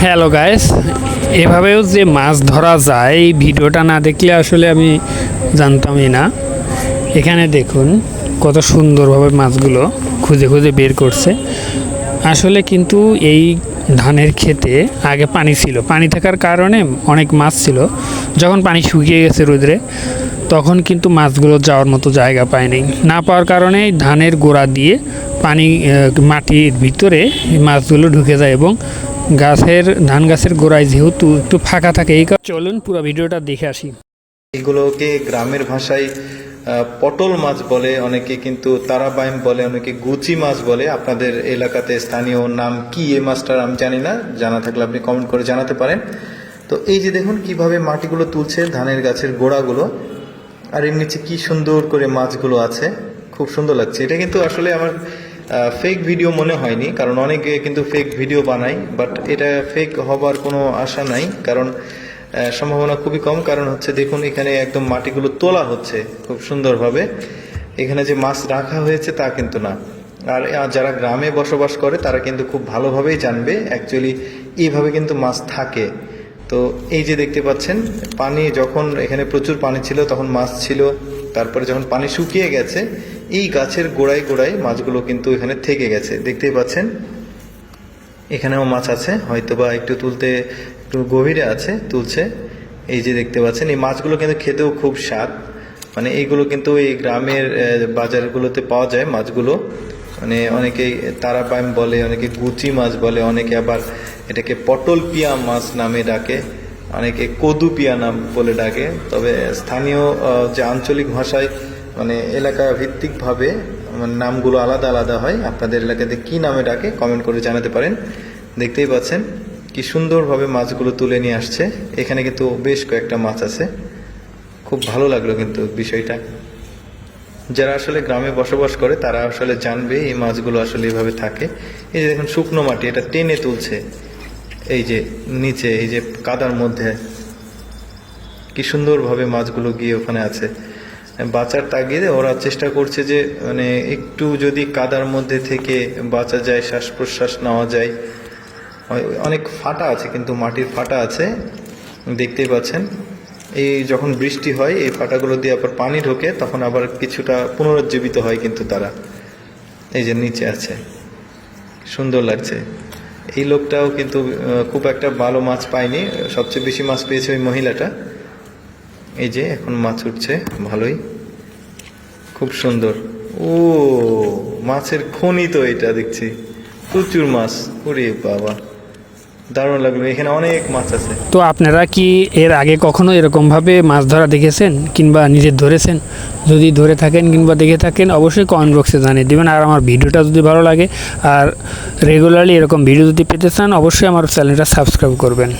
Hello guys, এভাবেও যে মাছ ধরা যায় এই ভিডিওটা না দেখলে আসলে আমি জানতামই না। এখানে দেখুন কত সুন্দরভাবে মাছগুলো খুঁজে খুঁজে বের করছে। আসলে কিন্তু এই ধানের ক্ষেতে আগে পানি ছিল, পানি থাকার কারণে অনেক মাছ ছিল। যখন পানি শুকিয়ে গেছে রোদে, তখন কিন্তু মাছগুলো যাওয়ার মতো জায়গা পায়নি। না পাওয়ার কারণে ধানের গোড়া দিয়ে পানি মাটির ভিতরে মাছগুলো ঢুকে যায় এবং ধান গাছের গোড়ায় যেহেতু একটু ফাঁকা থাকে, এই চলুন পুরো ভিডিওটা দেখে আসি। এগুলোকে গ্রামের ভাষায় পটল মাছ বলে, অনেকে কিন্তু তারাবাইম বলে, অনেকে গুচি মাছ বলে। আপনাদের এলাকাতে স্থানীয় নাম কি এই মাছটার আমি জানি না, জানা থাকলে আপনি কমেন্ট করে জানাতে পারেন। তো এই যে দেখুন কিভাবে মাটিগুলো তুলছে, ধানের গাছের গোড়াগুলো, আর এর নিচে কি সুন্দর করে মাছগুলো আছে, খুব সুন্দর লাগছে। এটা কিন্তু আসলে আমার ফেক ভিডিও মনে হয়নি, কারণ অনেকে কিন্তু ফেক ভিডিও বানায়, বাট এটা ফেক হবার কোনো আশা নাই, কারণ সম্ভাবনা খুবই কম। কারণ হচ্ছে দেখুন এখানে একদম মাটিগুলো তোলা হচ্ছে খুব সুন্দরভাবে। এখানে যে মাছ রাখা হয়েছে তা কিন্তু না। আর যারা গ্রামে বসবাস করে তারা কিন্তু খুব ভালোভাবেই জানবে অ্যাকচুয়ালি এইভাবে কিন্তু মাছ থাকে। তো এই যে দেখতে পাচ্ছেন পানি, যখন এখানে প্রচুর পানি ছিল তখন মাছ ছিল, তারপরে যখন পানি শুকিয়ে গেছে এই গাছের গোড়ায় গোড়ায় মাছগুলো কিন্তু এখানে থেকে গেছে, দেখতেই পাচ্ছেন। এখানেও মাছ আছে, হয়তোবা একটু তুলতে একটু গভীরে আছে, তুলছে। এই যে দেখতে পাচ্ছেন এই মাছগুলো কিন্তু খেতেও খুব স্বাদ। মানে এইগুলো কিন্তু এই গ্রামের বাজারগুলোতে পাওয়া যায় মাছগুলো। মানে অনেকেই তারাবাইম বলে, অনেকে গুচি মাছ বলে, অনেকে আবার এটাকে পটল পিয়া মাছ নামে ডাকে, অনেকে কদু পিয়া নাম বলে ডাকে। তবে স্থানীয় যে আঞ্চলিক ভাষায় মানে এলাকা ভিত্তিকভাবে নামগুলো আলাদা আলাদা হয়। আপনাদের এলাকাতে কি নামে ডাকে কমেন্ট করে জানাতে পারেন। দেখতেই পাচ্ছেন কি সুন্দরভাবে মাছগুলো তুলে নিয়ে আসছে। এখানে কিন্তু বেশ কয়েকটা মাছ আছে, খুব ভালো লাগলো কিন্তু বিষয়টা। যারা আসলে গ্রামে বসবাস করে তারা আসলে জানবে এই মাছগুলো আসলে এইভাবে থাকে। এই যে দেখুন শুকনো মাটি, এটা টেনে তুলছে, এই যে নিচে এই যে কাদার মধ্যে কি সুন্দরভাবে মাছগুলো গিয়ে ওখানে আছে। বাঁচার তাগিদে ওরা চেষ্টা করছে যে মানে একটু যদি কাদার মধ্যে থেকে বাঁচা যায়, শ্বাস প্রশ্বাস নেওয়া যায়। অনেক ফাটা আছে কিন্তু, মাটির ফাটা আছে, দেখতেই পাচ্ছেন। এই যখন বৃষ্টি হয় এই ফাটাগুলো দিয়ে আবার পানি ঢোকে, তখন আবার কিছুটা পুনরুজ্জীবিত হয় কিন্তু তারা। এই যে নিচে আছে, সুন্দর লাগছে। এই লোকটাও কিন্তু খুব একটা ভালো মাছ পায়নি, সবচেয়ে বেশি মাছ পেয়েছে ওই মহিলাটা। এই যে এখন মাছ উঠছে ভালোই, খুব সুন্দর। ও মাছের খনি তো এটা, দেখছি প্রচুর মাছ। ওরে বাবা, দারুণ লাগলো, এখানে অনেক মাছ আছে। তো আপনারা কি এর আগে কখনো এরকমভাবে মাছ ধরা দেখেছেন কিংবা নিজে ধরেছেন? যদি ধরে থাকেন কিংবা দেখে থাকেন অবশ্যই কমেন্ট বক্সে জানিয়ে দেবেন। আর আমার ভিডিওটা যদি ভালো লাগে আর রেগুলারলি এরকম ভিডিও যদি পেতে চান অবশ্যই আমার চ্যানেলটা সাবস্ক্রাইব করবেন।